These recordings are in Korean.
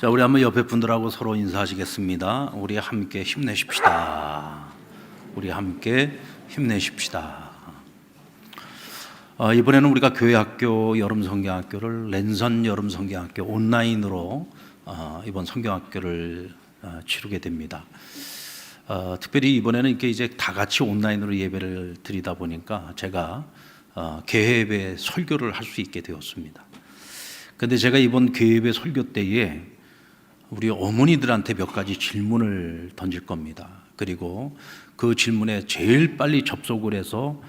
자, 우리 한번 옆에 분들하고 서로 인사하시겠습니다. 우리 함께 힘내십시다. 우리 함께 힘내십시다. 이번에는 우리가 교회학교 여름성경학교를 랜선 여름성경학교 온라인으로 이번 성경학교를 치르게 됩니다. 특별히 이번에는 이렇게 이제 다 같이 온라인으로 예배를 드리다 보니까 제가 개회의 설교를 할 수 있게 되었습니다. 근데 제가 이번 개회의 설교 때에 우리 어머니들한테 몇 가지 질문을 던질 겁니다. 그리고 그 질문에 제일 빨리 접속을 해서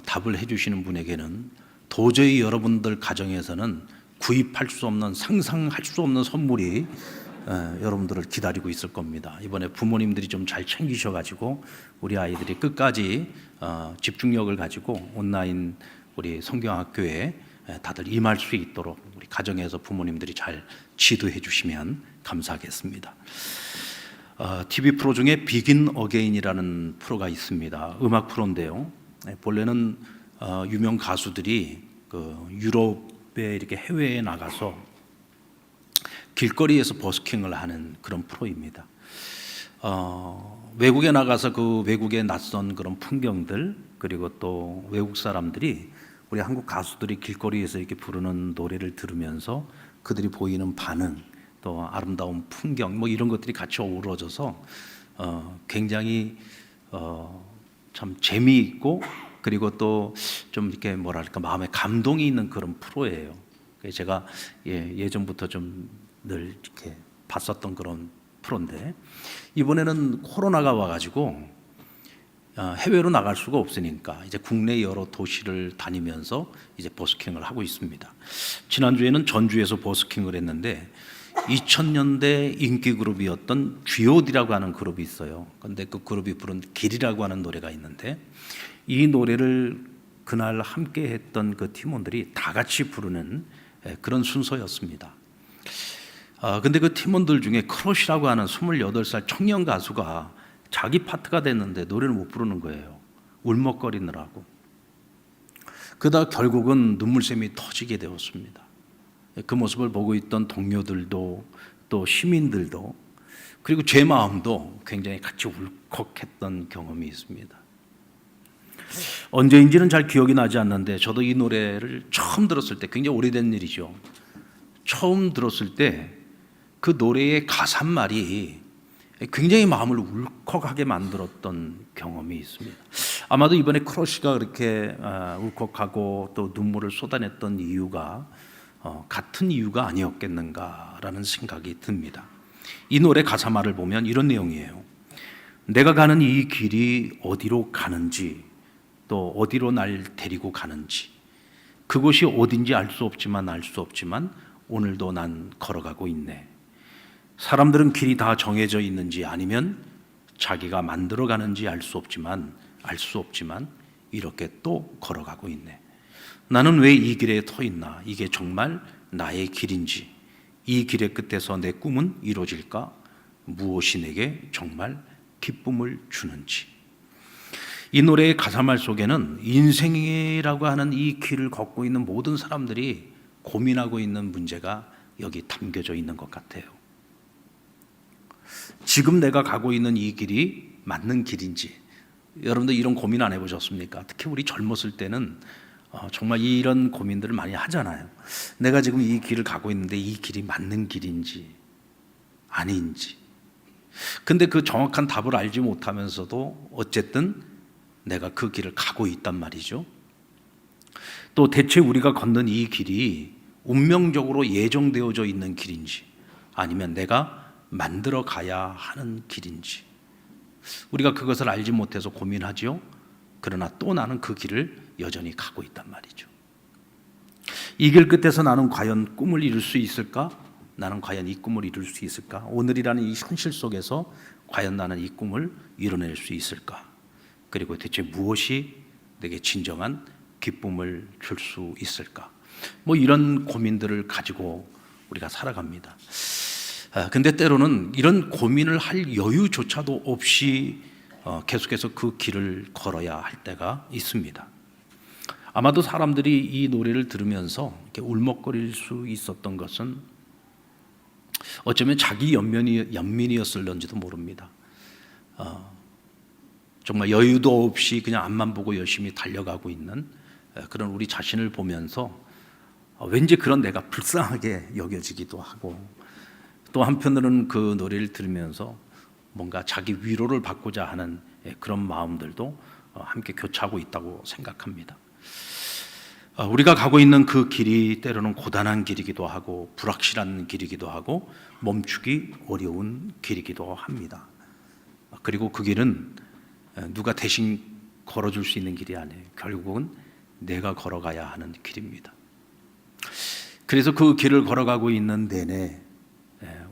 답을 해주시는 분에게는 도저히 여러분들 가정에서는 구입할 수 없는, 상상할 수 없는 선물이 여러분들을 기다리고 있을 겁니다. 이번에 부모님들이 좀 잘 챙기셔가지고 우리 아이들이 끝까지 집중력을 가지고 온라인 우리 성경학교에 다들 임할 수 있도록 우리 가정에서 부모님들이 잘 지도해 주시면 감사하겠습니다. TV 프로 중에 비긴 어게인이라는 프로가 있습니다. 음악 프로인데요. 본래는 유명 가수들이 그 유럽에 이렇게 해외에 나가서 길거리에서 버스킹을 하는 그런 프로입니다. 외국에 나가서 그 외국의 낯선 그런 풍경들, 그리고 또 외국 사람들이 우리 한국 가수들이 길거리에서 이렇게 부르는 노래를 들으면서 그들이 보이는 반응, 또 아름다운 풍경, 뭐 이런 것들이 같이 어우러져서 굉장히 참 재미있고, 그리고 또 좀 이렇게 뭐랄까 마음에 감동이 있는 그런 프로예요. 제가 예전부터 좀 늘 이렇게 봤었던 그런 프로인데, 이번에는 코로나가 와가지고 해외로 나갈 수가 없으니까 이제 국내 여러 도시를 다니면서 이제 버스킹을 하고 있습니다. 지난주에는 전주에서 버스킹을 했는데 2000년대 인기 그룹이었던 G.O.D라고 하는 그룹이 있어요. 그런데 그 그룹이 부른 길이라고 하는 노래가 있는데, 이 노래를 그날 함께 했던 그 팀원들이 다 같이 부르는 그런 순서였습니다. 근데 그 팀원들 중에 크러쉬라고 하는 28살 청년 가수가 자기 파트가 됐는데 노래를 못 부르는 거예요. 울먹거리느라고. 그러다 결국은 눈물샘이 터지게 되었습니다. 그 모습을 보고 있던 동료들도, 또 시민들도, 그리고 제 마음도 굉장히 같이 울컥했던 경험이 있습니다. 언제인지는 잘 기억이 나지 않는데, 저도 이 노래를 처음 들었을 때, 굉장히 오래된 일이죠. 처음 들었을 때 그 노래의 가사말이 굉장히 마음을 울컥하게 만들었던 경험이 있습니다. 아마도 이번에 크러쉬가 그렇게 울컥하고 또 눈물을 쏟아냈던 이유가 같은 이유가 아니었겠는가라는 생각이 듭니다. 이 노래 가사말을 보면 이런 내용이에요. 내가 가는 이 길이 어디로 가는지, 또 어디로 날 데리고 가는지, 그곳이 어딘지 알 수 없지만 오늘도 난 걸어가고 있네. 사람들은 길이 다 정해져 있는지 아니면 자기가 만들어 가는지 알 수 없지만 이렇게 또 걸어가고 있네. 나는 왜 이 길에 서 있나? 이게 정말 나의 길인지, 이 길의 끝에서 내 꿈은 이루어질까? 무엇이 내게 정말 기쁨을 주는지. 이 노래의 가사말 속에는 인생이라고 하는 이 길을 걷고 있는 모든 사람들이 고민하고 있는 문제가 여기 담겨져 있는 것 같아요. 지금 내가 가고 있는 이 길이 맞는 길인지. 여러분들 이런 고민 안 해보셨습니까? 특히 우리 젊었을 때는 정말 이런 고민들을 많이 하잖아요. 내가 지금 이 길을 가고 있는데 이 길이 맞는 길인지 아닌지. 근데 그 정확한 답을 알지 못하면서도 어쨌든 내가 그 길을 가고 있단 말이죠. 또 대체 우리가 걷는 이 길이 운명적으로 예정되어져 있는 길인지, 아니면 내가 만들어 가야 하는 길인지, 우리가 그것을 알지 못해서 고민하죠. 그러나 또 나는 그 길을 여전히 가고 있단 말이죠. 이 길 끝에서 나는 과연 꿈을 이룰 수 있을까? 나는 과연 이 꿈을 이룰 수 있을까? 오늘이라는 이 현실 속에서 과연 나는 이 꿈을 이뤄낼 수 있을까? 그리고 대체 무엇이 내게 진정한 기쁨을 줄 수 있을까? 뭐 이런 고민들을 가지고 우리가 살아갑니다. 근데 때로는 이런 고민을 할 여유조차도 없이 계속해서 그 길을 걸어야 할 때가 있습니다. 아마도 사람들이 이 노래를 들으면서 이렇게 울먹거릴 수 있었던 것은 어쩌면 자기 연민이었을런지도 모릅니다. 정말 여유도 없이 그냥 앞만 보고 열심히 달려가고 있는 그런 우리 자신을 보면서 왠지 그런 내가 불쌍하게 여겨지기도 하고, 또 한편으로는 그 노래를 들으면서 뭔가 자기 위로를 받고자 하는 그런 마음들도 함께 교차하고 있다고 생각합니다. 우리가 가고 있는 그 길이 때로는 고단한 길이기도 하고 불확실한 길이기도 하고 멈추기 어려운 길이기도 합니다. 그리고 그 길은 누가 대신 걸어줄 수 있는 길이 아니에요. 결국은 내가 걸어가야 하는 길입니다. 그래서 그 길을 걸어가고 있는 내내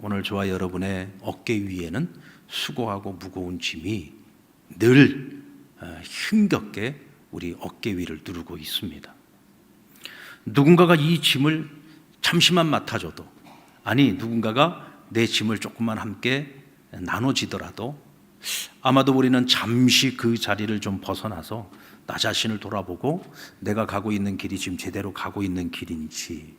오늘 저와 여러분의 어깨 위에는 수고하고 무거운 짐이 늘 힘겹게 우리 어깨 위를 누르고 있습니다. 누군가가 이 짐을 잠시만 맡아줘도, 아니 누군가가 내 짐을 조금만 함께 나눠지더라도 아마도 우리는 잠시 그 자리를 좀 벗어나서 나 자신을 돌아보고 내가 가고 있는 길이 지금 제대로 가고 있는 길인지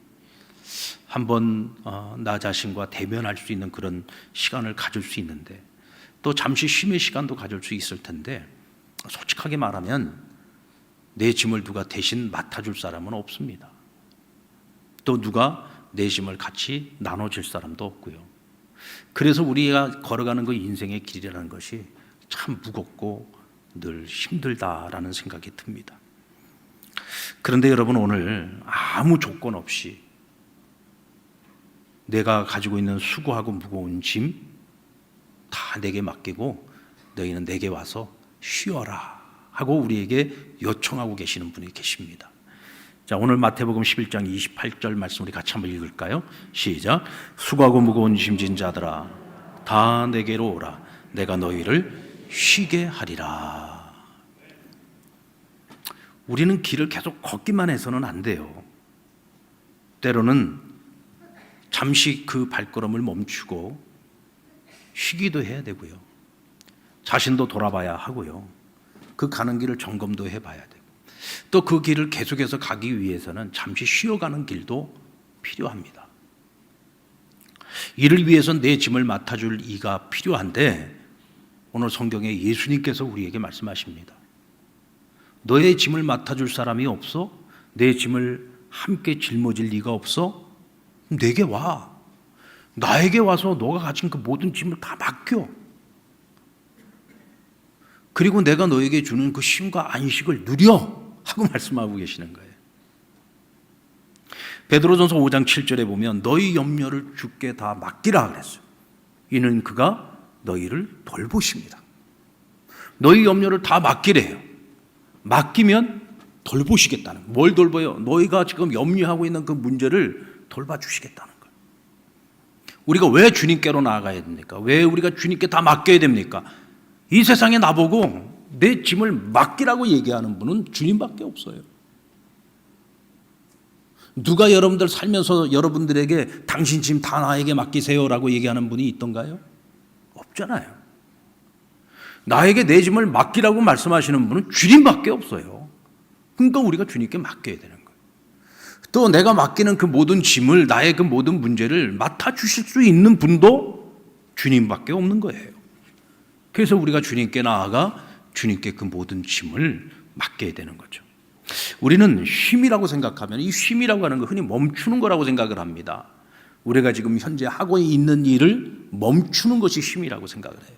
한번 나 자신과 대면할 수 있는 그런 시간을 가질 수 있는데, 또 잠시 쉼의 시간도 가질 수 있을 텐데, 솔직하게 말하면 내 짐을 누가 대신 맡아줄 사람은 없습니다. 또 누가 내 짐을 같이 나눠줄 사람도 없고요. 그래서 우리가 걸어가는 그 인생의 길이라는 것이 참 무겁고 늘 힘들다라는 생각이 듭니다. 그런데 여러분, 오늘 아무 조건 없이 내가 가지고 있는 수고하고 무거운 짐 다 내게 맡기고 너희는 내게 와서 쉬어라 하고 우리에게 요청하고 계시는 분이 계십니다. 자, 오늘 마태복음 11장 28절 말씀 우리 같이 한번 읽을까요? 시작. 수고하고 무거운 짐진 자들아 다 내게로 오라. 내가 너희를 쉬게 하리라. 우리는 길을 계속 걷기만 해서는 안 돼요. 때로는 잠시 그 발걸음을 멈추고 쉬기도 해야 되고요. 자신도 돌아봐야 하고요. 그 가는 길을 점검도 해봐야 되고, 또 그 길을 계속해서 가기 위해서는 잠시 쉬어가는 길도 필요합니다. 이를 위해서 내 짐을 맡아줄 이가 필요한데, 오늘 성경에 예수님께서 우리에게 말씀하십니다. 너의 짐을 맡아줄 사람이 없어? 내 짐을 함께 짊어질 리가 없어? 내게 와. 나에게 와서 너가 가진 그 모든 짐을 다 맡겨. 그리고 내가 너에게 주는 그 쉼과 안식을 누려 하고 말씀하고 계시는 거예요. 베드로전서 5장 7절에 보면 너희 염려를 주께 다 맡기라 그랬어요. 이는 그가 너희를 돌보십니다. 너희 염려를 다 맡기래요. 맡기면 돌보시겠다는 거예요. 뭘 돌봐요? 너희가 지금 염려하고 있는 그 문제를 돌봐주시겠다는 거예요. 우리가 왜 주님께로 나아가야 됩니까? 왜 우리가 주님께 다 맡겨야 됩니까? 이 세상에 나보고 내 짐을 맡기라고 얘기하는 분은 주님밖에 없어요. 누가 여러분들 살면서 여러분들에게 당신 짐 다 나에게 맡기세요라고 얘기하는 분이 있던가요? 없잖아요. 나에게 내 짐을 맡기라고 말씀하시는 분은 주님밖에 없어요. 그러니까 우리가 주님께 맡겨야 되는 거예요. 또 내가 맡기는 그 모든 짐을, 나의 그 모든 문제를 맡아주실 수 있는 분도 주님밖에 없는 거예요. 그래서 우리가 주님께 나아가 주님께 그 모든 짐을 맡겨야 되는 거죠. 우리는 쉼이라고 생각하면 이 쉼이라고 하는 거 흔히 멈추는 거라고 생각을 합니다. 우리가 지금 현재 하고 있는 일을 멈추는 것이 쉼이라고 생각을 해요.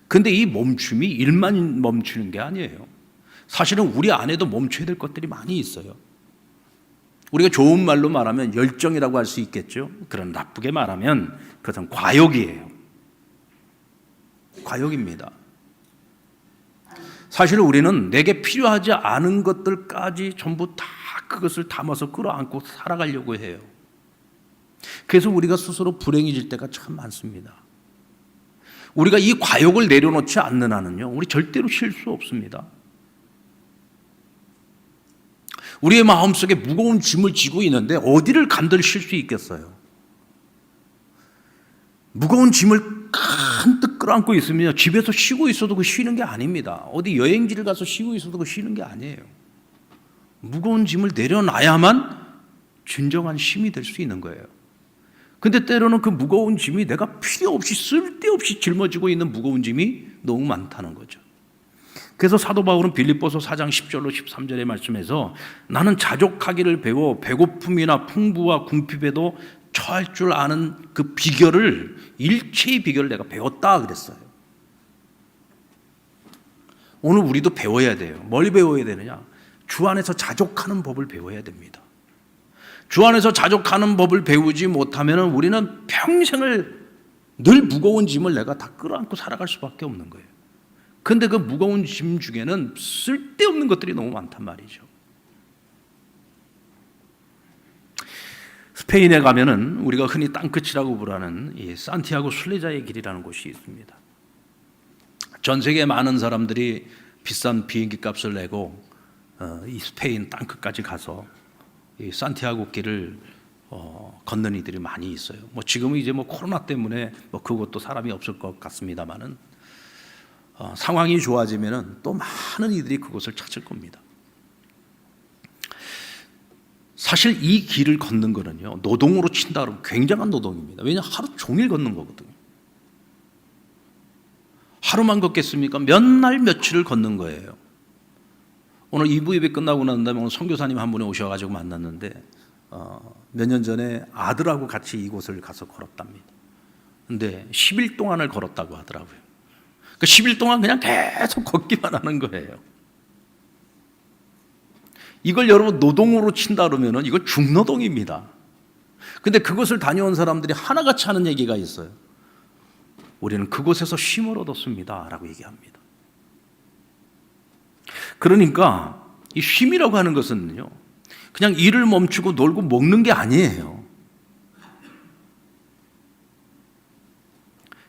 그런데 이 멈춤이 일만 멈추는 게 아니에요. 사실은 우리 안에도 멈춰야 될 것들이 많이 있어요. 우리가 좋은 말로 말하면 열정이라고 할 수 있겠죠. 그런 나쁘게 말하면 그것은 과욕이에요. 과욕입니다. 사실 우리는 내게 필요하지 않은 것들까지 전부 다 그것을 담아서 끌어안고 살아가려고 해요. 그래서 우리가 스스로 불행해질 때가 참 많습니다. 우리가 이 과욕을 내려놓지 않는 한은요, 우리 절대로 쉴 수 없습니다. 우리의 마음속에 무거운 짐을 지고 있는데 어디를 간들 쉴 수 있겠어요? 무거운 짐을 한뜩 끌어안고 있으면 집에서 쉬고 있어도 그 쉬는 게 아닙니다. 어디 여행지를 가서 쉬고 있어도 그 쉬는 게 아니에요. 무거운 짐을 내려놔야만 진정한 쉼이 될 수 있는 거예요. 근데 때로는 그 무거운 짐이 내가 필요 없이 쓸데없이 짊어지고 있는 무거운 짐이 너무 많다는 거죠. 그래서 사도 바울은 빌립보서 4장 10절로 13절의 말씀에서 나는 자족하기를 배워 배고픔이나 풍부와 궁핍에도 처할 줄 아는 그 비결을, 일체의 비결을 내가 배웠다 그랬어요. 오늘 우리도 배워야 돼요. 뭘 배워야 되느냐? 주 안에서 자족하는 법을 배워야 됩니다. 주 안에서 자족하는 법을 배우지 못하면 우리는 평생을 늘 무거운 짐을 내가 다 끌어안고 살아갈 수밖에 없는 거예요. 그런데 그 무거운 짐 중에는 쓸데없는 것들이 너무 많단 말이죠. 스페인에 가면은 우리가 흔히 땅끝이라고 부르는 이 산티아고 순례자의 길이라는 곳이 있습니다. 전 세계 많은 사람들이 비싼 비행기 값을 내고 이 스페인 땅끝까지 가서 이 산티아고 길을 걷는 이들이 많이 있어요. 뭐 지금은 이제 뭐 코로나 때문에 뭐 그것도 사람이 없을 것 같습니다만은 상황이 좋아지면은 또 많은 이들이 그곳을 찾을 겁니다. 사실 이 길을 걷는 거는요, 노동으로 친다 그러면 굉장한 노동입니다. 왜냐하면 하루 종일 걷는 거거든요. 하루만 걷겠습니까? 몇 날 며칠을 걷는 거예요. 오늘 2부 예배 끝나고 난 다음에 오늘 선교사님 한 분이 오셔가지고 만났는데 몇 년 전에 아들하고 같이 이곳을 가서 걸었답니다. 근데 10일 동안을 걸었다고 하더라고요. 그 10일 동안 그냥 계속 걷기만 하는 거예요. 이걸 여러분 노동으로 친다 그러면 이거 중노동입니다. 근데 그것을 다녀온 사람들이 하나같이 하는 얘기가 있어요. 우리는 그곳에서 쉼을 얻었습니다 라고 얘기합니다. 그러니까 이 쉼이라고 하는 것은요, 그냥 일을 멈추고 놀고 먹는 게 아니에요.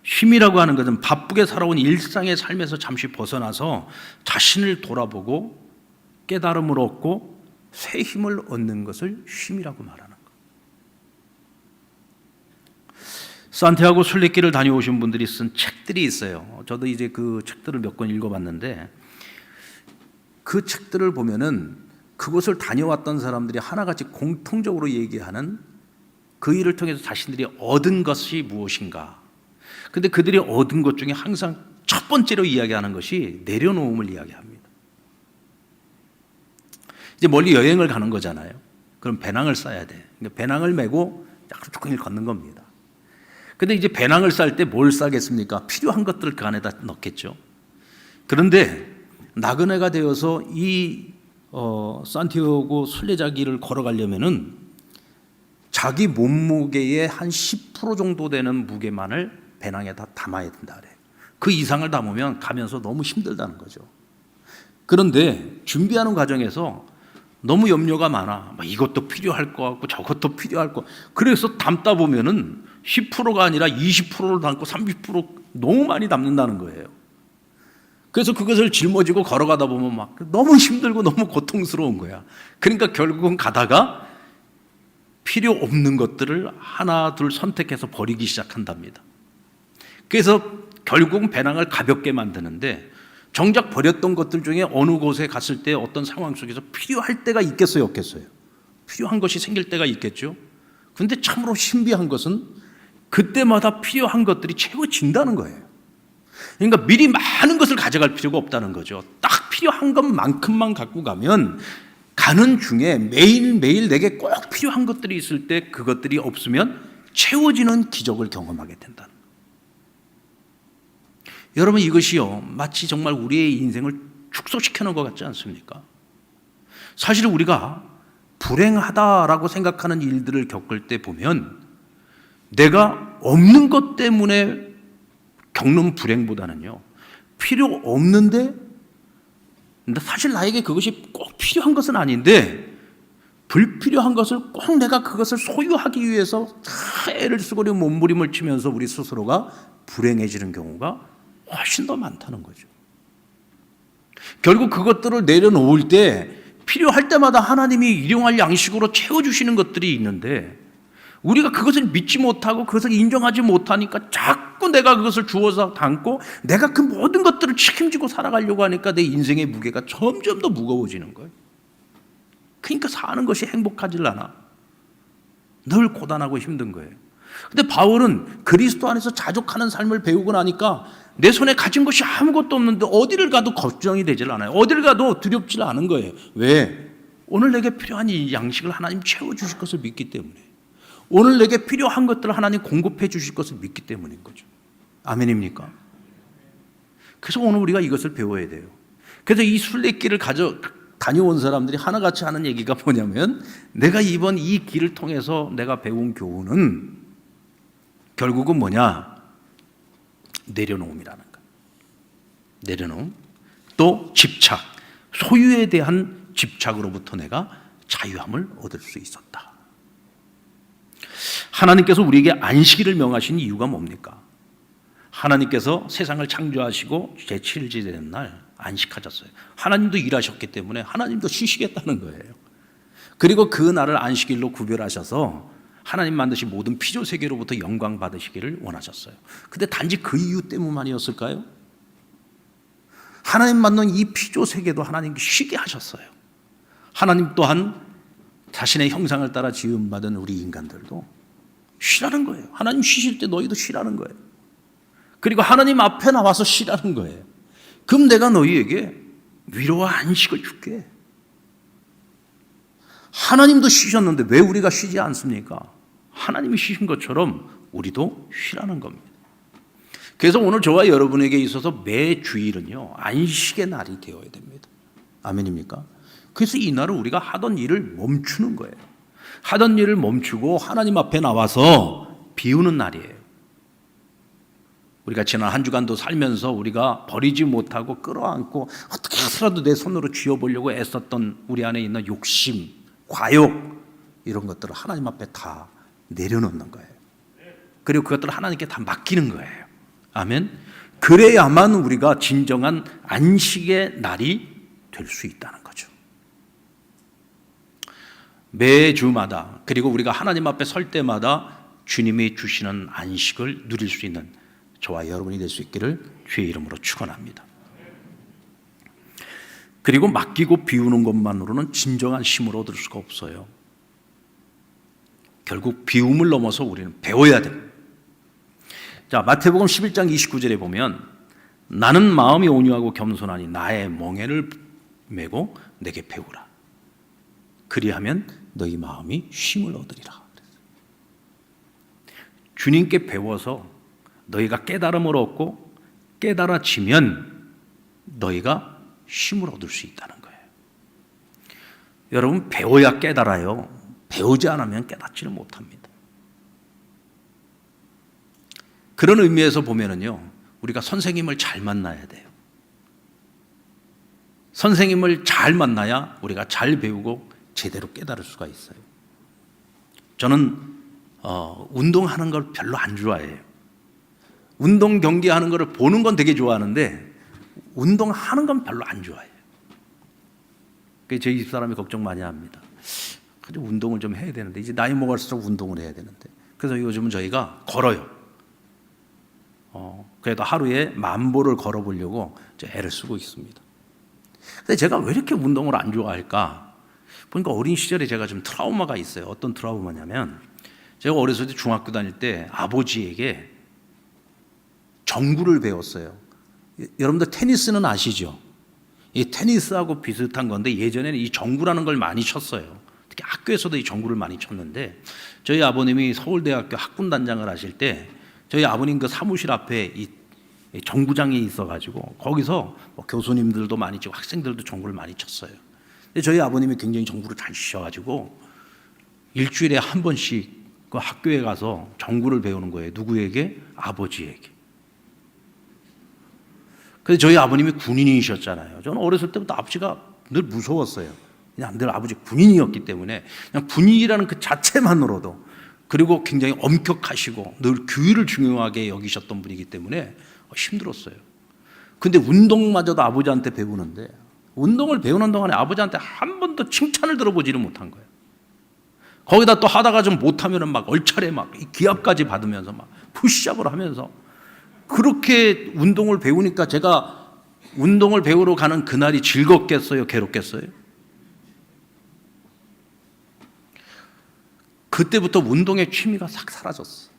쉼이라고 하는 것은 바쁘게 살아온 일상의 삶에서 잠시 벗어나서 자신을 돌아보고 깨달음을 얻고 새 힘을 얻는 것을 쉼이라고 말하는 거예요. 산티아고 순례길을 다녀오신 분들이 쓴 책들이 있어요. 저도 이제 그 책들을 몇 권 읽어봤는데 그 책들을 보면은 그곳을 다녀왔던 사람들이 하나같이 공통적으로 얘기하는 그 일을 통해서 자신들이 얻은 것이 무엇인가. 근데 그들이 얻은 것 중에 항상 첫 번째로 이야기하는 것이 내려놓음을 이야기합니다. 이제 멀리 여행을 가는 거잖아요. 그럼 배낭을 싸야 돼. 그러니까 배낭을 메고 하루 종일 걷는 겁니다. 근데 이제 배낭을 쌀 때 뭘 싸겠습니까? 필요한 것들을 그 안에다 넣겠죠. 그런데 나그네가 되어서 이 산티아고 순례자 길을 걸어가려면은 자기 몸무게의 한 10% 정도 되는 무게만을 배낭에다 담아야 된다 그래요. 그 이상을 담으면 가면서 너무 힘들다는 거죠. 그런데 준비하는 과정에서 너무 염려가 많아. 이것도 필요할 것 같고 저것도 필요할 것. 그래서 담다 보면은 10%가 아니라 20%를 담고 30% 너무 많이 담는다는 거예요. 그래서 그것을 짊어지고 걸어가다 보면 막 너무 힘들고 너무 고통스러운 거야. 그러니까 결국은 가다가 필요 없는 것들을 하나 둘 선택해서 버리기 시작한답니다. 그래서 결국은 배낭을 가볍게 만드는데 정작 버렸던 것들 중에 어느 곳에 갔을 때 어떤 상황 속에서 필요할 때가 있겠어요, 없겠어요? 필요한 것이 생길 때가 있겠죠. 그런데 참으로 신비한 것은 그때마다 필요한 것들이 채워진다는 거예요. 그러니까 미리 많은 것을 가져갈 필요가 없다는 거죠. 딱 필요한 것만큼만 갖고 가면 가는 중에 매일매일 내게 꼭 필요한 것들이 있을 때 그것들이 없으면 채워지는 기적을 경험하게 된다는 거예요. 여러분, 이것이요 마치 정말 우리의 인생을 축소시켜 놓은 것 같지 않습니까? 사실 우리가 불행하다라고 생각하는 일들을 겪을 때 보면 내가 없는 것 때문에 겪는 불행보다는요, 필요 없는데 사실 나에게 그것이 꼭 필요한 것은 아닌데 불필요한 것을 꼭 내가 그것을 소유하기 위해서 애를 쓰고 몸부림을 치면서 우리 스스로가 불행해지는 경우가 훨씬 더 많다는 거죠. 결국 그것들을 내려놓을 때 필요할 때마다 하나님이 일용할 양식으로 채워주시는 것들이 있는데 우리가 그것을 믿지 못하고 그것을 인정하지 못하니까 자꾸 내가 그것을 주워서 담고 내가 그 모든 것들을 책임지고 살아가려고 하니까 내 인생의 무게가 점점 더 무거워지는 거예요. 그러니까 사는 것이 행복하질 않아. 늘 고단하고 힘든 거예요. 근데 바울은 그리스도 안에서 자족하는 삶을 배우고 나니까 내 손에 가진 것이 아무것도 없는데 어디를 가도 걱정이 되질 않아요. 어디를 가도 두렵질 않은 거예요. 왜? 오늘 내게 필요한 이 양식을 하나님 채워주실 것을 믿기 때문에, 오늘 내게 필요한 것들을 하나님 공급해 주실 것을 믿기 때문인 거죠. 아멘입니까? 그래서 오늘 우리가 이것을 배워야 돼요. 그래서 이 순례길을 다녀온 사람들이 하나같이 하는 얘기가 뭐냐면, 내가 이번 이 길을 통해서 내가 배운 교훈은 결국은 뭐냐? 내려놓음이라는 거. 내려놓음. 또 집착. 소유에 대한 집착으로부터 내가 자유함을 얻을 수 있었다. 하나님께서 우리에게 안식일을 명하신 이유가 뭡니까? 하나님께서 세상을 창조하시고 제7일째 되는 날 안식하셨어요. 하나님도 일하셨기 때문에 하나님도 쉬시겠다는 거예요. 그리고 그 날을 안식일로 구별하셔서 하나님 만드신 모든 피조 세계로부터 영광 받으시기를 원하셨어요. 근데 단지 그 이유 때문만이었을까요? 하나님 만든 이 피조 세계도 하나님께 쉬게 하셨어요. 하나님 또한 자신의 형상을 따라 지음받은 우리 인간들도 쉬라는 거예요. 하나님 쉬실 때 너희도 쉬라는 거예요. 그리고 하나님 앞에 나와서 쉬라는 거예요. 그럼 내가 너희에게 위로와 안식을 줄게. 하나님도 쉬셨는데 왜 우리가 쉬지 않습니까? 하나님이 쉬신 것처럼 우리도 쉬라는 겁니다. 그래서 오늘 저와 여러분에게 있어서 매 주일은요, 안식의 날이 되어야 됩니다. 아멘입니까? 그래서 이 날은 우리가 하던 일을 멈추는 거예요. 하던 일을 멈추고 하나님 앞에 나와서 비우는 날이에요. 우리가 지난 한 주간도 살면서 우리가 버리지 못하고 끌어안고 어떻게 해서라도 내 손으로 쥐어보려고 애썼던 우리 안에 있는 욕심, 과욕, 이런 것들을 하나님 앞에 다 내려놓는 거예요. 그리고 그것들을 하나님께 다 맡기는 거예요. 아멘. 그래야만 우리가 진정한 안식의 날이 될 수 있다는 거죠. 매주마다, 그리고 우리가 하나님 앞에 설 때마다 주님이 주시는 안식을 누릴 수 있는 저와 여러분이 될 수 있기를 주의 이름으로 축원합니다. 그리고 맡기고 비우는 것만으로는 진정한 쉼을 얻을 수가 없어요. 결국 비움을 넘어서 우리는 배워야 됩니다. 자, 마태복음 11장 29절에 보면, 나는 마음이 온유하고 겸손하니 나의 멍에를 메고 내게 배우라. 그리하면 너희 마음이 쉼을 얻으리라. 주님께 배워서 너희가 깨달음을 얻고 깨달아지면 너희가 쉼을 얻을 수 있다는 거예요. 여러분, 배워야 깨달아요. 배우지 않으면 깨닫지를 못합니다. 그런 의미에서 보면은요, 우리가 선생님을 잘 만나야 돼요. 선생님을 잘 만나야 우리가 잘 배우고 제대로 깨달을 수가 있어요. 저는 운동하는 걸 별로 안 좋아해요. 운동 경기하는 거를 보는 건 되게 좋아하는데 운동하는 건 별로 안 좋아해요. 그래서 저희 집사람이 걱정 많이 합니다. 그래도 운동을 좀 해야 되는데, 이제 나이 먹을수록 운동을 해야 되는데. 그래서 요즘은 저희가 걸어요. 그래도 하루에 10,000보를 걸어보려고 애를 쓰고 있습니다. 근데 제가 왜 이렇게 운동을 안 좋아할까? 보니까 어린 시절에 제가 좀 트라우마가 있어요. 어떤 트라우마냐면, 제가 어렸을 때 중학교 다닐 때 아버지에게 정구를 배웠어요. 여러분들 테니스는 아시죠? 이 테니스하고 비슷한 건데, 예전에는 이 정구라는 걸 많이 쳤어요. 특히 학교에서도 이 정구를 많이 쳤는데, 저희 아버님이 서울대학교 학군단장을 하실 때 저희 아버님 그 사무실 앞에 이 정구장이 있어가지고 거기서 뭐 교수님들도 많이 치고 학생들도 정구를 많이 쳤어요. 근데 저희 아버님이 굉장히 정구를 잘 치셔가지고 일주일에 한 번씩 그 학교에 가서 정구를 배우는 거예요. 누구에게? 아버지에게. 그래서 저희 아버님이 군인이셨잖아요. 저는 어렸을 때부터 아버지가 늘 무서웠어요. 그냥 늘 아버지 군인이었기 때문에 그냥 군인이라는 그 자체만으로도, 그리고 굉장히 엄격하시고 늘 규율을 중요하게 여기셨던 분이기 때문에 힘들었어요. 근데 운동마저도 아버지한테 배우는데, 운동을 배우는 동안에 아버지한테 한 번도 칭찬을 들어보지를 못한 거예요. 거기다 또 하다가 좀 못하면은 막 얼차례 막 기합까지 받으면서 막 푸시업을 하면서, 그렇게 운동을 배우니까 제가 운동을 배우러 가는 그날이 즐겁겠어요? 괴롭겠어요? 그때부터 운동의 취미가 싹 사라졌어.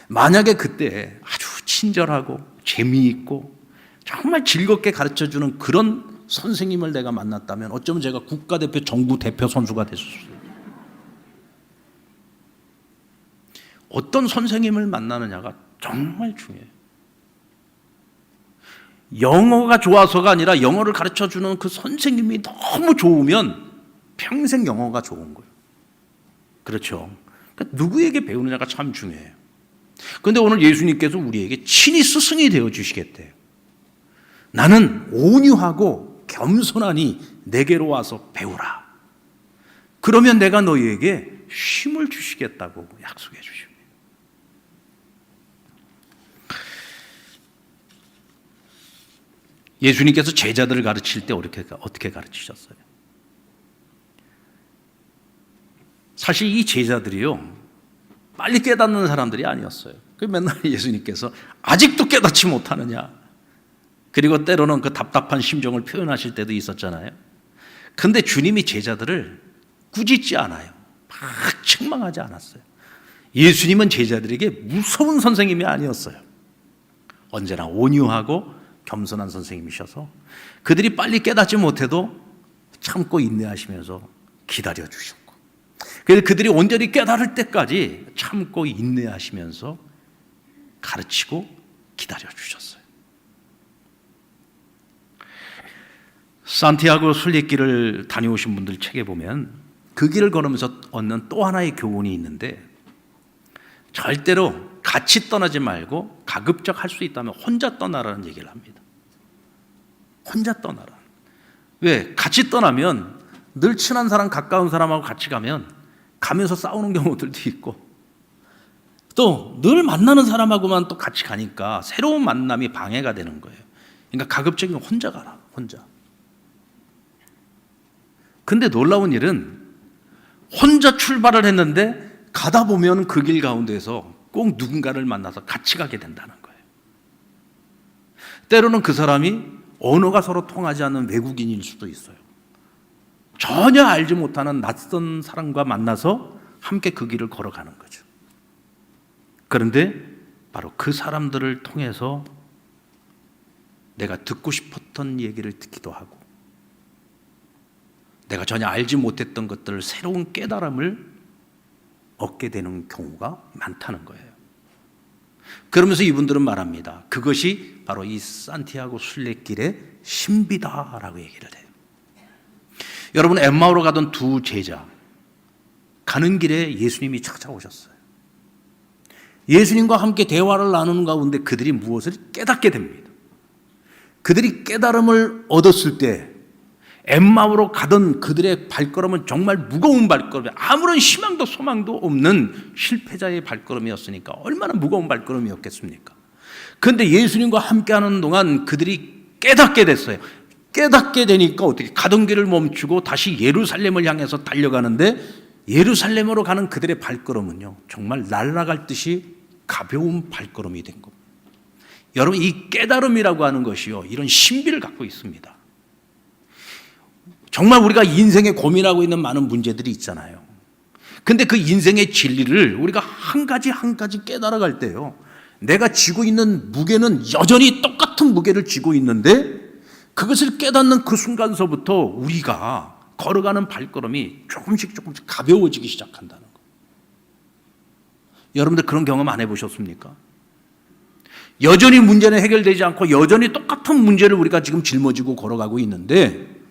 만약에 그때 아주 친절하고 재미있고 정말 즐겁게 가르쳐주는 그런 선생님을 내가 만났다면 어쩌면 제가 국가대표 정부 대표 선수가 됐었어요. 어떤 선생님을 만나느냐가 정말 중요해요. 영어가 좋아서가 아니라 영어를 가르쳐주는 그 선생님이 너무 좋으면 평생 영어가 좋은 거예요. 그렇죠. 그러니까 누구에게 배우느냐가 참 중요해요. 그런데 오늘 예수님께서 우리에게 친히 스승이 되어주시겠대요. 나는 온유하고 겸손하니 내게로 와서 배우라. 그러면 내가 너희에게 쉼을 주시겠다고 약속해 주십니다. 예수님께서 제자들을 가르칠 때 어떻게 가르치셨어요? 사실 이 제자들이요, 빨리 깨닫는 사람들이 아니었어요. 그 맨날 예수님께서 아직도 깨닫지 못하느냐, 그리고 때로는 그 답답한 심정을 표현하실 때도 있었잖아요. 근데 주님이 제자들을 꾸짖지 않아요. 막 책망하지 않았어요. 예수님은 제자들에게 무서운 선생님이 아니었어요. 언제나 온유하고 겸손한 선생님이셔서 그들이 빨리 깨닫지 못해도 참고 인내하시면서 기다려 주셨고, 그래서 그들이 온전히 깨달을 때까지 참고 인내하시면서 가르치고 기다려 주셨어요. 산티아고 순례길을 다녀오신 분들 책에 보면 그 길을 걸으면서 얻는 또 하나의 교훈이 있는데, 절대로 같이 떠나지 말고 가급적 할 수 있다면 혼자 떠나라는 얘기를 합니다. 혼자 떠나라. 왜? 같이 떠나면 늘 친한 사람, 가까운 사람하고 같이 가면서 싸우는 경우들도 있고, 또 늘 만나는 사람하고만 또 같이 가니까 새로운 만남이 방해가 되는 거예요. 그러니까 가급적이면 혼자 가라. 혼자. 근데 놀라운 일은 혼자 출발을 했는데 가다 보면 그 길 가운데서 꼭 누군가를 만나서 같이 가게 된다는 거예요. 때로는 그 사람이 언어가 서로 통하지 않는 외국인일 수도 있어요. 전혀 알지 못하는 낯선 사람과 만나서 함께 그 길을 걸어가는 거죠. 그런데 바로 그 사람들을 통해서 내가 듣고 싶었던 얘기를 듣기도 하고, 내가 전혀 알지 못했던 것들을 새로운 깨달음을 얻게 되는 경우가 많다는 거예요. 그러면서 이분들은 말합니다. 그것이 바로 이 산티아고 순례길의 신비다라고 얘기를 해요. 여러분, 엠마오로 가던 두 제자, 가는 길에 예수님이 찾아오셨어요. 예수님과 함께 대화를 나누는 가운데 그들이 무엇을 깨닫게 됩니다. 그들이 깨달음을 얻었을 때 엠마오로 가던 그들의 발걸음은 정말 무거운 발걸음이에요. 아무런 희망도 소망도 없는 실패자의 발걸음이었으니까 얼마나 무거운 발걸음이었겠습니까? 그런데 예수님과 함께하는 동안 그들이 깨닫게 됐어요. 깨닫게 되니까 어떻게 가던 길을 멈추고 다시 예루살렘을 향해서 달려가는데, 예루살렘으로 가는 그들의 발걸음은요, 정말 날아갈 듯이 가벼운 발걸음이 된 겁니다. 여러분, 이 깨달음이라고 하는 것이요, 이런 신비를 갖고 있습니다. 정말 우리가 인생에 고민하고 있는 많은 문제들이 있잖아요. 근데 그 인생의 진리를 우리가 한 가지 한 가지 깨달아갈 때요, 내가 지고 있는 무게는 여전히 똑같은 무게를 지고 있는데, 그것을 깨닫는 그 순간서부터 우리가 걸어가는 발걸음이 조금씩 가벼워지기 시작한다는 거예요. 여러분들 그런 경험 안 해보셨습니까? 여전히 문제는 해결되지 않고 여전히 똑같은 문제를 우리가 지금 짊어지고 걸어가고 있는데,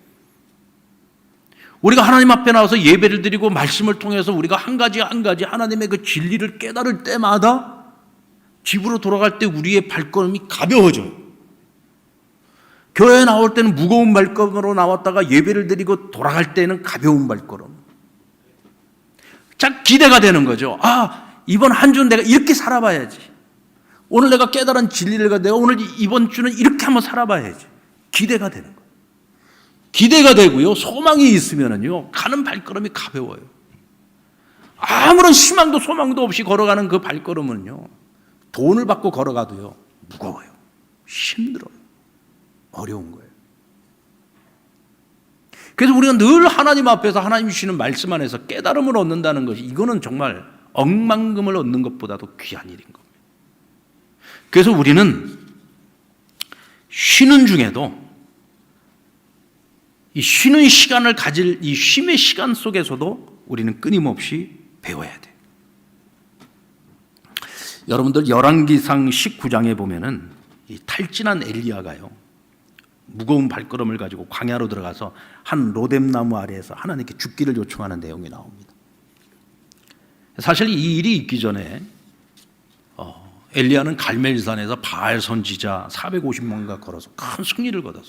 우리가 하나님 앞에 나와서 예배를 드리고 말씀을 통해서 우리가 한 가지 한 가지 하나님의 그 진리를 깨달을 때마다 집으로 돌아갈 때 우리의 발걸음이 가벼워져요. 교회에 나올 때는 무거운 발걸음으로 나왔다가 예배를 드리고 돌아갈 때는 가벼운 발걸음. 자, 기대가 되는 거죠. 아, 이번 한 주는 내가 이렇게 살아봐야지. 오늘 내가 깨달은 진리를 가지고 내가 오늘 이번 주는 이렇게 한번 살아봐야지. 기대가 되는 거예요. 기대가 되고요, 소망이 있으면은요, 가는 발걸음이 가벼워요. 아무런 희망도 소망도 없이 걸어가는 그 발걸음은요, 돈을 받고 걸어가도요, 무거워요. 힘들어요. 어려운 거예요. 그래서 우리가 늘 하나님 앞에서 하나님 주시는 말씀 안에서 깨달음을 얻는다는 것이, 이거는 정말 억만금을 얻는 것보다도 귀한 일인 겁니다. 그래서 우리는 쉬는 중에도 이 쉬는 시간을 가질 이 쉼의 시간 속에서도 우리는 끊임없이 배워야 돼. 여러분들 열왕기상 19장에 보면은 이 탈진한 엘리야가요, 무거운 발걸음을 가지고 광야로 들어가서 한 로뎀나무 아래에서 하나님께 죽기를 요청하는 내용이 나옵니다. 사실 이 일이 있기 전에 엘리야는 갈멜산에서 바알 선지자 450명과 걸어서 큰 승리를 거뒀어.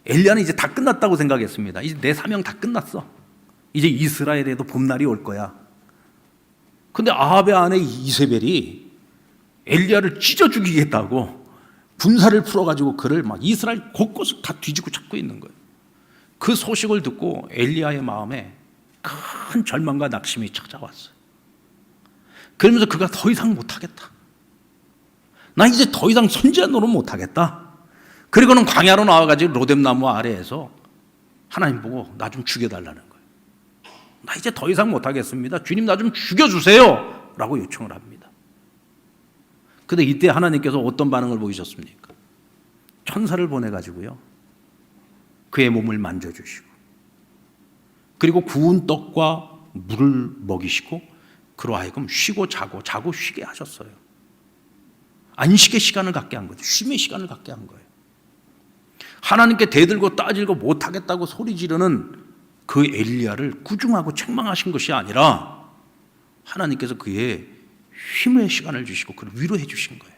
엘리야는 이제 다 끝났다고 생각했습니다. 이제 내 사명 다 끝났어. 이제 이스라엘에도 봄날이 올 거야. 근데 아합의 아내 이세벨이 엘리야를 찢어 죽이겠다고 분사를 풀어가지고 그를 막 이스라엘 곳곳을 다 뒤지고 찾고 있는 거예요. 그 소식을 듣고 엘리야의 마음에 큰 절망과 낙심이 찾아왔어요. 그러면서 그가 더 이상 못하겠다. 나 이제 더 이상 선지자 노릇 못하겠다. 그리고는 광야로 나와가지고 로뎀나무 아래에서 하나님 보고 나 좀 죽여달라는 거예요. 나 이제 더 이상 못하겠습니다. 주님 나 좀 죽여주세요. 라고 요청을 합니다. 근데 이때 하나님께서 어떤 반응을 보이셨습니까? 천사를 보내가지고요, 그의 몸을 만져주시고, 그리고 구운 떡과 물을 먹이시고, 그로 하여금 쉬고 자고 쉬게 하셨어요. 안식의 시간을 갖게 한 거죠. 쉼의 시간을 갖게 한 거예요. 하나님께 대들고 따지고 못하겠다고 소리 지르는 그 엘리야를 꾸중하고 책망하신 것이 아니라 하나님께서 그의 쉼의 시간을 주시고 그를 위로해 주신 거예요.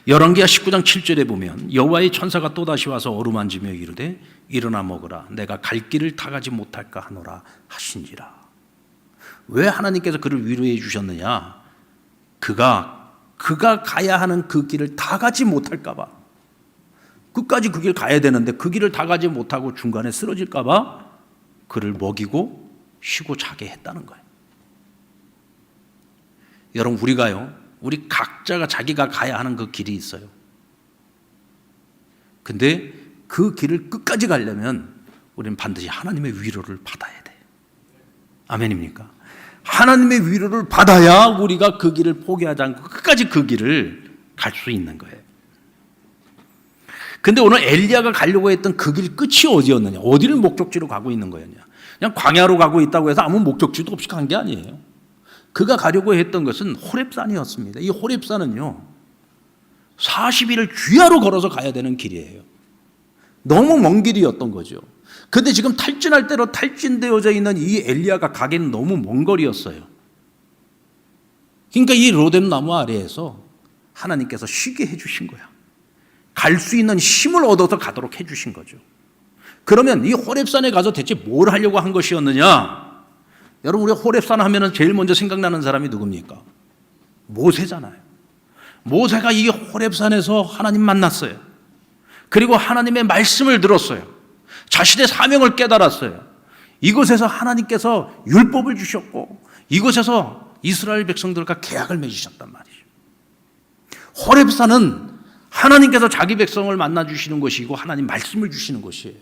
열왕기하 19장 7절에 보면 여호와의 천사가 또다시 와서 어루만지며 이르되 일어나 먹으라 내가 갈 길을 다 가지 못할까 하노라 하신지라. 왜 하나님께서 그를 위로해 주셨느냐? 그가 가야 하는 그 길을 다 가지 못할까 봐, 끝까지 그 길 가야 되는데 그 길을 다 가지 못하고 중간에 쓰러질까 봐 그를 먹이고 쉬고 자게 했다는 거예요. 여러분, 우리 각자가 자기가 가야 하는 그 길이 있어요. 근데 그 길을 끝까지 가려면 우리는 반드시 하나님의 위로를 받아야 돼. 아멘입니까? 하나님의 위로를 받아야 우리가 그 길을 포기하지 않고 끝까지 그 길을 갈 수 있는 거예요. 근데 오늘 엘리야가 가려고 했던 그 길 끝이 어디였느냐? 어디를 목적지로 가고 있는 거였냐? 그냥 광야로 가고 있다고 해서 아무 목적지도 없이 간 게 아니에요. 그가 가려고 했던 것은 호렙산이었습니다. 이 호렙산은요, 40일을 주야로 걸어서 가야 되는 길이에요. 너무 먼 길이었던 거죠. 근데 지금 탈진할 대로 탈진되어져 있는 이 엘리야가 가기는 너무 먼 거리였어요. 그러니까 이 로뎀나무 아래에서 하나님께서 쉬게 해주신 거야. 갈 수 있는 힘을 얻어서 가도록 해주신 거죠. 그러면 이 호렙산에 가서 대체 뭘 하려고 한 것이었느냐? 여러분, 우리가 호렙산 하면 제일 먼저 생각나는 사람이 누굽니까? 모세잖아요. 모세가 이 호렙산에서 하나님 만났어요. 그리고 하나님의 말씀을 들었어요. 자신의 사명을 깨달았어요. 이곳에서 하나님께서 율법을 주셨고 이곳에서 이스라엘 백성들과 계약을 맺으셨단 말이죠. 호렙산은 하나님께서 자기 백성을 만나주시는 것이고 하나님 말씀을 주시는 것이에요.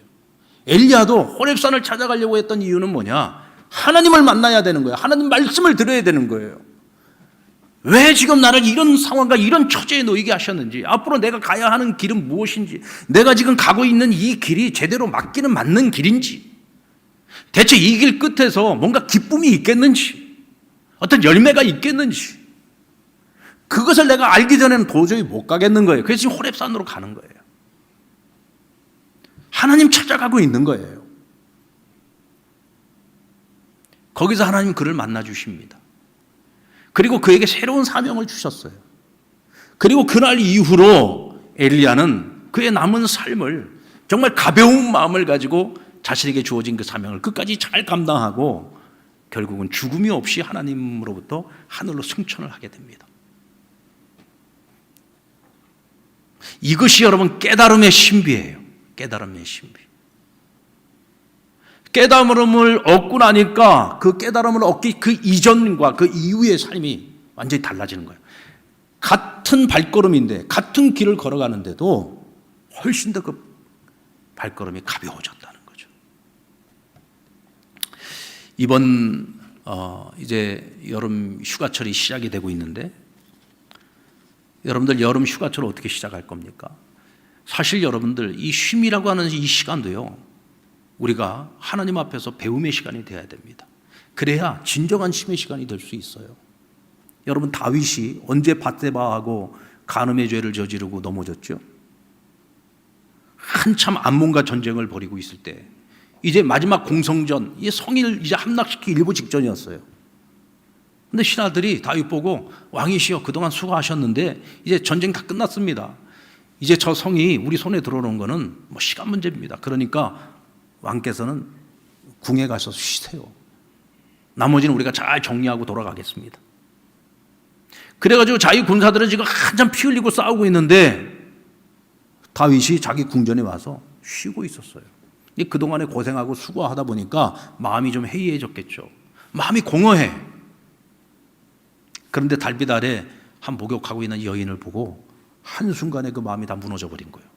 엘리야도 호렙산을 찾아가려고 했던 이유는 뭐냐? 하나님을 만나야 되는 거예요. 하나님 말씀을 들어야 되는 거예요. 왜 지금 나를 이런 상황과 이런 처지에 놓이게 하셨는지, 앞으로 내가 가야 하는 길은 무엇인지, 내가 지금 가고 있는 이 길이 제대로 맞기는 맞는 길인지, 대체 이 길 끝에서 뭔가 기쁨이 있겠는지, 어떤 열매가 있겠는지, 그것을 내가 알기 전에는 도저히 못 가겠는 거예요. 그래서 지금 호렙산으로 가는 거예요. 하나님 찾아가고 있는 거예요. 거기서 하나님 그를 만나 주십니다. 그리고 그에게 새로운 사명을 주셨어요. 그리고 그날 이후로 엘리야는 그의 남은 삶을 정말 가벼운 마음을 가지고 자신에게 주어진 그 사명을 끝까지 잘 감당하고 결국은 죽음이 없이 하나님으로부터 하늘로 승천을 하게 됩니다. 이것이 여러분 깨달음의 신비예요. 깨달음의 신비. 깨달음을 얻고 나니까 그 깨달음을 얻기 그 이전과 그 이후의 삶이 완전히 달라지는 거예요. 같은 발걸음인데, 같은 길을 걸어가는데도 훨씬 더 그 발걸음이 가벼워졌다는 거죠. 이번 이제 여름 휴가철이 시작이 되고 있는데 여러분들 여름 휴가철 어떻게 시작할 겁니까? 사실 여러분들 이 쉼이라고 하는 이 시간도요, 우리가 하나님 앞에서 배움의 시간이 되어야 됩니다. 그래야 진정한 쉼의 시간이 될 수 있어요. 여러분 다윗이 언제 밧세바하고 간음의 죄를 저지르고 넘어졌죠? 한참 암몬과 전쟁을 벌이고 있을 때 이제 마지막 공성전, 이 성을 이제 함락시키기 일보 직전이었어요. 근데 신하들이 다윗 보고 왕이시여 그동안 수고하셨는데 이제 전쟁 다 끝났습니다. 이제 저 성이 우리 손에 들어오는 거는 뭐 시간 문제입니다. 그러니까 왕께서는 궁에 가서 쉬세요. 나머지는 우리가 잘 정리하고 돌아가겠습니다. 그래가지고 자기 군사들은 지금 한참 피 흘리고 싸우고 있는데 다윗이 자기 궁전에 와서 쉬고 있었어요. 그동안에 고생하고 수고하다 보니까 마음이 좀 해이해졌겠죠. 마음이 공허해. 그런데 달빛 아래 한 목욕하고 있는 여인을 보고 한순간에 그 마음이 다 무너져 버린 거예요.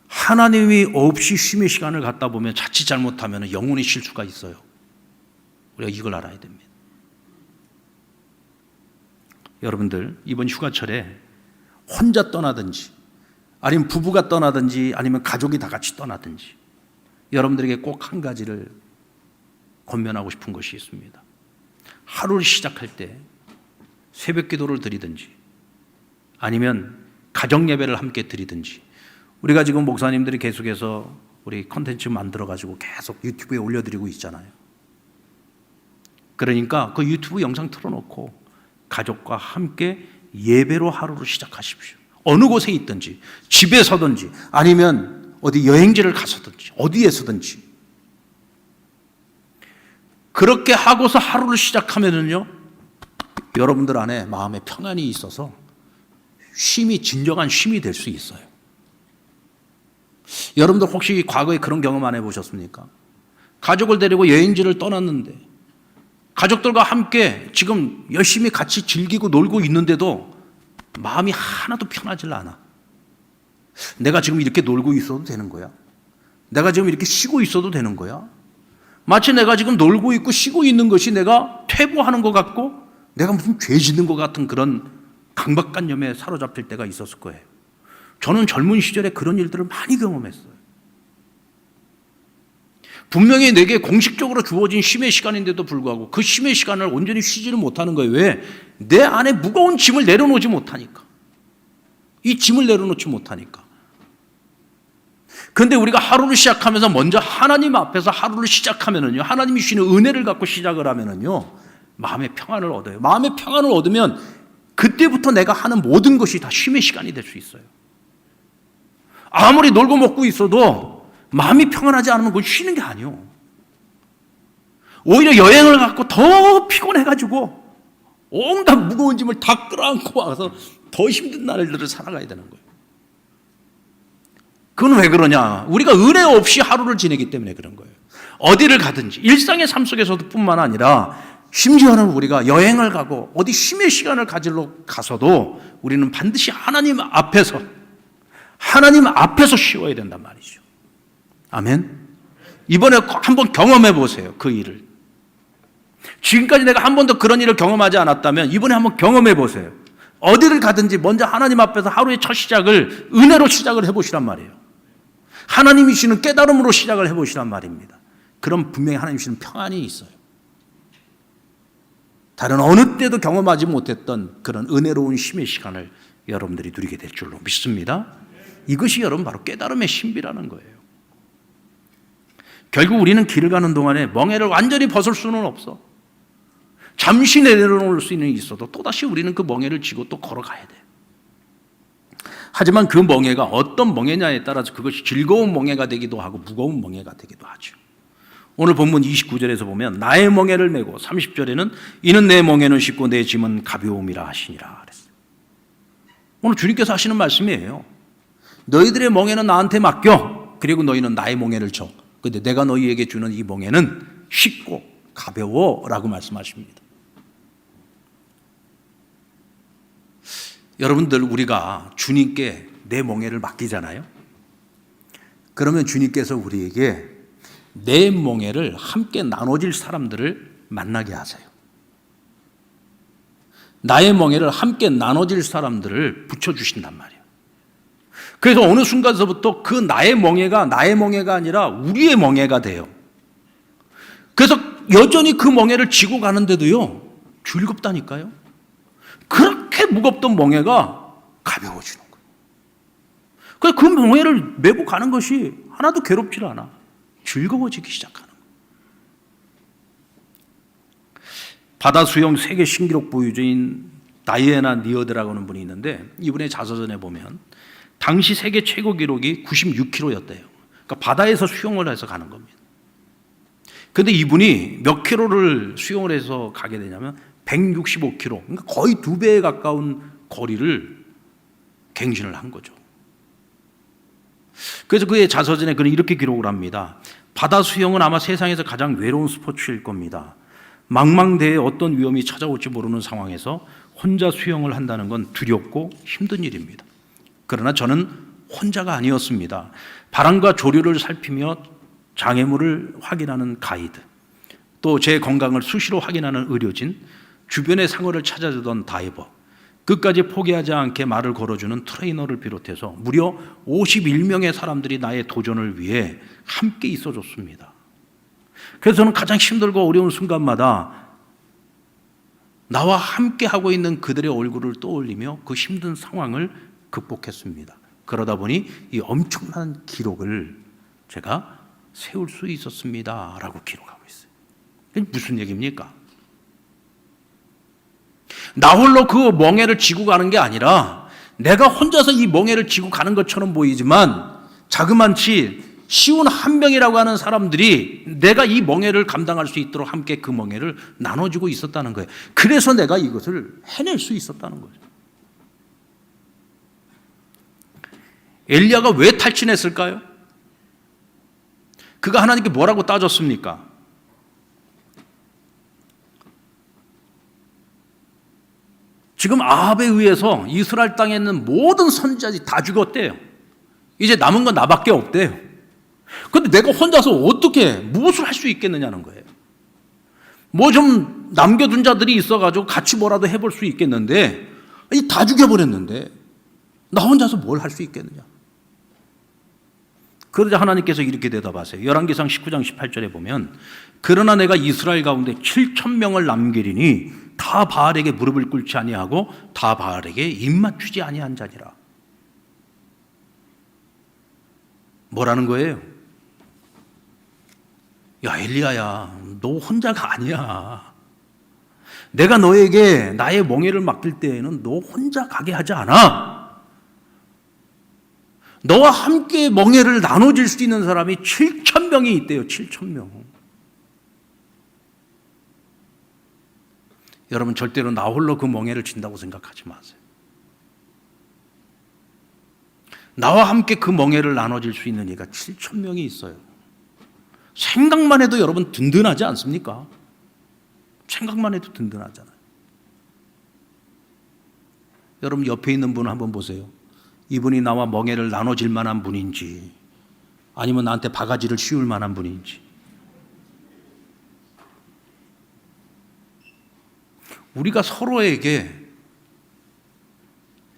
하나님이 없이 쉼의 시간을 갖다 보면 자칫 잘못하면 영혼이 쉴 수가 있어요. 우리가 이걸 알아야 됩니다. 여러분들 이번 휴가철에 혼자 떠나든지 아니면 부부가 떠나든지 아니면 가족이 다 같이 떠나든지 여러분들에게 꼭 한 가지를 권면하고 싶은 것이 있습니다. 하루를 시작할 때 새벽 기도를 드리든지 아니면 가정 예배를 함께 드리든지, 우리가 지금 목사님들이 계속해서 우리 콘텐츠 만들어가지고 계속 유튜브에 올려드리고 있잖아요. 그러니까 그 유튜브 영상 틀어놓고 가족과 함께 예배로 하루를 시작하십시오. 어느 곳에 있든지, 집에서든지 아니면 어디 여행지를 가서든지 어디에서든지 그렇게 하고서 하루를 시작하면은요, 여러분들 안에 마음의 평안이 있어서 쉼이 진정한 쉼이 될 수 있어요. 여러분들 혹시 과거에 그런 경험 안 해보셨습니까? 가족을 데리고 여행지를 떠났는데 가족들과 함께 지금 열심히 같이 즐기고 놀고 있는데도 마음이 하나도 편하질 않아. 내가 지금 이렇게 놀고 있어도 되는 거야? 내가 지금 이렇게 쉬고 있어도 되는 거야? 마치 내가 지금 놀고 있고 쉬고 있는 것이 내가 퇴보하는 것 같고 내가 무슨 죄 짓는 것 같은 그런 강박관념에 사로잡힐 때가 있었을 거예요. 저는 젊은 시절에 그런 일들을 많이 경험했어요. 분명히 내게 공식적으로 주어진 쉼의 시간인데도 불구하고 그 쉼의 시간을 온전히 쉬지를 못하는 거예요. 왜? 내 안에 무거운 짐을 내려놓지 못하니까. 이 짐을 내려놓지 못하니까. 그런데 우리가 하루를 시작하면서 먼저 하나님 앞에서 하루를 시작하면은요, 하나님이 주시는 은혜를 갖고 시작을 하면은요, 마음의 평안을 얻어요. 마음의 평안을 얻으면 그때부터 내가 하는 모든 것이 다 쉼의 시간이 될 수 있어요. 아무리 놀고 먹고 있어도 마음이 평안하지 않으면 그건 쉬는 게 아니에요. 오히려 여행을 갖고 더 피곤해가지고 온갖 무거운 짐을 다 끌어안고 와서 더 힘든 날들을 살아가야 되는 거예요. 그건 왜 그러냐? 우리가 은혜 없이 하루를 지내기 때문에 그런 거예요. 어디를 가든지 일상의 삶 속에서도 뿐만 아니라 심지어는 우리가 여행을 가고 어디 쉼의 시간을 가지러 가서도 우리는 반드시 하나님 앞에서 쉬어야 된단 말이죠. 아멘. 이번에 한번 경험해 보세요. 그 일을. 지금까지 내가 한 번도 그런 일을 경험하지 않았다면 이번에 한번 경험해 보세요. 어디를 가든지 먼저 하나님 앞에서 하루의 첫 시작을 은혜로 시작을 해보시란 말이에요. 하나님이 주시는 깨달음으로 시작을 해보시란 말입니다. 그럼 분명히 하나님이 주시는 평안이 있어요. 다른 어느 때도 경험하지 못했던 그런 은혜로운 쉼의 시간을 여러분들이 누리게 될 줄로 믿습니다. 이것이 여러분 바로 깨달음의 신비라는 거예요. 결국 우리는 길을 가는 동안에 멍에를 완전히 벗을 수는 없어. 잠시 내려놓을 수는 있어도 또다시 우리는 그 멍에를 쥐고 또 걸어가야 돼. 하지만 그 멍에가 어떤 멍에냐에 따라서 그것이 즐거운 멍에가 되기도 하고 무거운 멍에가 되기도 하죠. 오늘 본문 29절에서 보면 나의 멍에를 메고 30절에는 이는 내 멍에는 쉽고 내 짐은 가벼움이라 하시니라 그랬어요. 오늘 주님께서 하시는 말씀이에요. 너희들의 멍에는 나한테 맡겨. 그리고 너희는 나의 멍에를 져. 근데 내가 너희에게 주는 이 멍에는 쉽고 가벼워라고 말씀하십니다. 여러분들 우리가 주님께 내 멍에를 맡기잖아요. 그러면 주님께서 우리에게 내 멍에를 함께 나눠질 사람들을 만나게 하세요. 나의 멍에를 함께 나눠질 사람들을 붙여주신단 말이에요. 그래서 어느 순간서부터 그 나의 멍에가 아니라 우리의 멍에가 돼요. 그래서 여전히 그 멍에를 지고 가는데도요, 즐겁다니까요. 그렇게 무겁던 멍에가 가벼워지는 거예요. 그래서 그 멍에를 메고 가는 것이 하나도 괴롭지 않아. 즐거워지기 시작하는 거예요. 바다 수영 세계 신기록 보유자인 다이애나 니어드라고 하는 분이 있는데, 이분의 자서전에 보면 당시 세계 최고 기록이 96km였대요. 그러니까 바다에서 수영을 해서 가는 겁니다. 근데 이분이 몇 킬로를 수영을 해서 가게 되냐면 165km, 그러니까 거의 2배에 가까운 거리를 갱신을 한 거죠. 그래서 그의 자서전에 그는 이렇게 기록을 합니다. 바다 수영은 아마 세상에서 가장 외로운 스포츠일 겁니다. 망망대해에 어떤 위험이 찾아올지 모르는 상황에서 혼자 수영을 한다는 건 두렵고 힘든 일입니다. 그러나 저는 혼자가 아니었습니다. 바람과 조류를 살피며 장애물을 확인하는 가이드, 또 제 건강을 수시로 확인하는 의료진, 주변의 상어를 찾아주던 다이버, 끝까지 포기하지 않게 말을 걸어주는 트레이너를 비롯해서 무려 51명의 사람들이 나의 도전을 위해 함께 있어줬습니다. 그래서 저는 가장 힘들고 어려운 순간마다 나와 함께 하고 있는 그들의 얼굴을 떠올리며 그 힘든 상황을 극복했습니다. 그러다 보니 이 엄청난 기록을 제가 세울 수 있었습니다 라고 기록하고 있어요. 이게 무슨 얘기입니까? 나 홀로 그 멍에를 지고 가는 게 아니라 내가 혼자서 이 멍에를 지고 가는 것처럼 보이지만 자그만치 쉬운 한 명이라고 하는 사람들이 내가 이 멍에를 감당할 수 있도록 함께 그 멍에를 나눠주고 있었다는 거예요. 그래서 내가 이것을 해낼 수 있었다는 거죠. 엘리야가 왜 탈진했을까요? 그가 하나님께 뭐라고 따졌습니까? 지금 아합에 의해서 이스라엘 땅에 있는 모든 선지자들이 다 죽었대요. 이제 남은 건 나밖에 없대요. 그런데 내가 혼자서 어떻게 무엇을 할 수 있겠느냐는 거예요. 뭐 좀 남겨둔 자들이 있어가지고 같이 뭐라도 해볼 수 있겠는데 다 죽여버렸는데 나 혼자서 뭘 할 수 있겠느냐. 그러자 하나님께서 이렇게 대답하세요. 열왕기상 19장 18절에 보면 그러나 내가 이스라엘 가운데 7,000명을 남기리니 다 바알에게 무릎을 꿇지 아니하고 다 바알에게 입맞추지 아니한 자니라. 뭐라는 거예요? 야 엘리야야, 너 혼자가 아니야. 내가 너에게 나의 멍에를 맡길 때에는 너 혼자 가게 하지 않아. 너와 함께 멍에를 나눠질 수 있는 사람이 7,000명이 있대요. 7,000명. 여러분 절대로 나 홀로 그 멍에를 진다고 생각하지 마세요. 나와 함께 그 멍에를 나눠질 수 있는 이가 7,000명이 있어요. 생각만 해도 여러분 든든하지 않습니까? 생각만 해도 든든하잖아요. 여러분 옆에 있는 분을 한번 보세요. 이분이 나와 멍에를 나눠질 만한 분인지 아니면 나한테 바가지를 씌울 만한 분인지. 우리가 서로에게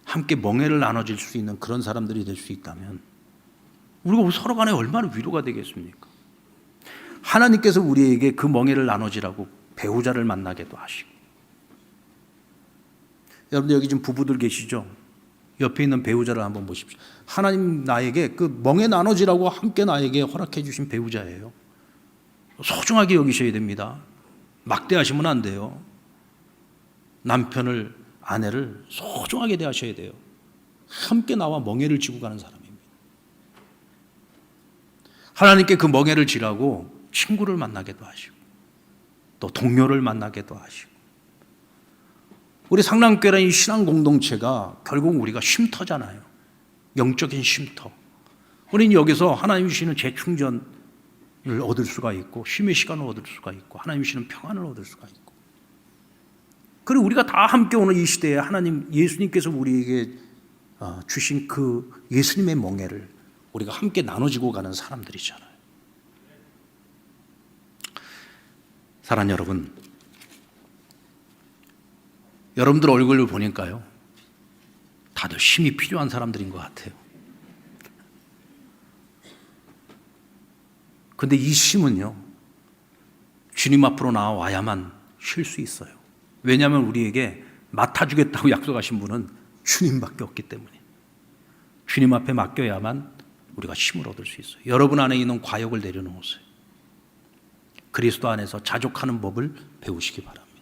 함께 멍에를 나눠줄 수 있는 그런 사람들이 될 수 있다면 우리가 서로 간에 얼마나 위로가 되겠습니까? 하나님께서 우리에게 그 멍에를 나눠지라고 배우자를 만나게도 하시고. 여러분들 여기 지금 부부들 계시죠? 옆에 있는 배우자를 한번 보십시오. 하나님 나에게 그 멍에 나눠지라고 함께 나에게 허락해 주신 배우자예요. 소중하게 여기셔야 됩니다. 막대하시면 안 돼요. 남편을, 아내를 소중하게 대하셔야 돼요. 함께 나와 멍에를 지고 가는 사람입니다. 하나님께 그 멍에를 지라고 친구를 만나게도 하시고 또 동료를 만나게도 하시고. 우리 상남교회라는 이 신앙 공동체가 결국 우리가 쉼터잖아요. 영적인 쉼터. 우리는 여기서 하나님 주시는 재충전을 얻을 수가 있고 쉼의 시간을 얻을 수가 있고 하나님 주시는 평안을 얻을 수가 있고. 그리고 우리가 다 함께 오는 이 시대에 하나님 예수님께서 우리에게 주신 그 예수님의 멍에를 우리가 함께 나눠지고 가는 사람들이잖아요. 사랑하는 여러분, 여러분들 얼굴을 보니까요, 다들 힘이 필요한 사람들인 것 같아요. 근데 이 힘은요, 주님 앞으로 나와야만 쉴 수 있어요. 왜냐하면 우리에게 맡아주겠다고 약속하신 분은 주님밖에 없기 때문에 주님 앞에 맡겨야만 우리가 힘을 얻을 수 있어요. 여러분 안에 있는 과욕을 내려놓으세요. 그리스도 안에서 자족하는 법을 배우시기 바랍니다.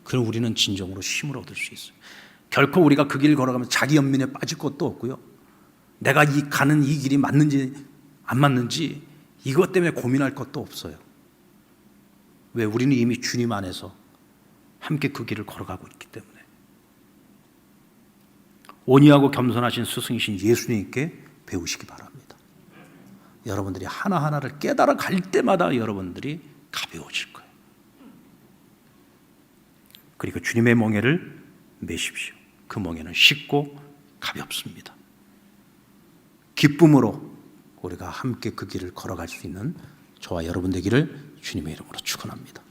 그럼 우리는 진정으로 힘을 얻을 수 있어요. 결코 우리가 그 길 걸어가면 자기 연민에 빠질 것도 없고요, 내가 가는 이 길이 맞는지 안 맞는지 이것 때문에 고민할 것도 없어요. 왜? 우리는 이미 주님 안에서 함께 그 길을 걸어가고 있기 때문에. 온유하고 겸손하신 스승이신 예수님께 배우시기 바랍니다. 여러분들이 하나하나를 깨달아 갈 때마다 여러분들이 가벼워질 거예요. 그리고 주님의 멍에를 매십시오. 그 멍에는 쉽고 가볍습니다. 기쁨으로 우리가 함께 그 길을 걸어갈 수 있는 저와 여러분 되기를 주님의 이름으로 축원합니다.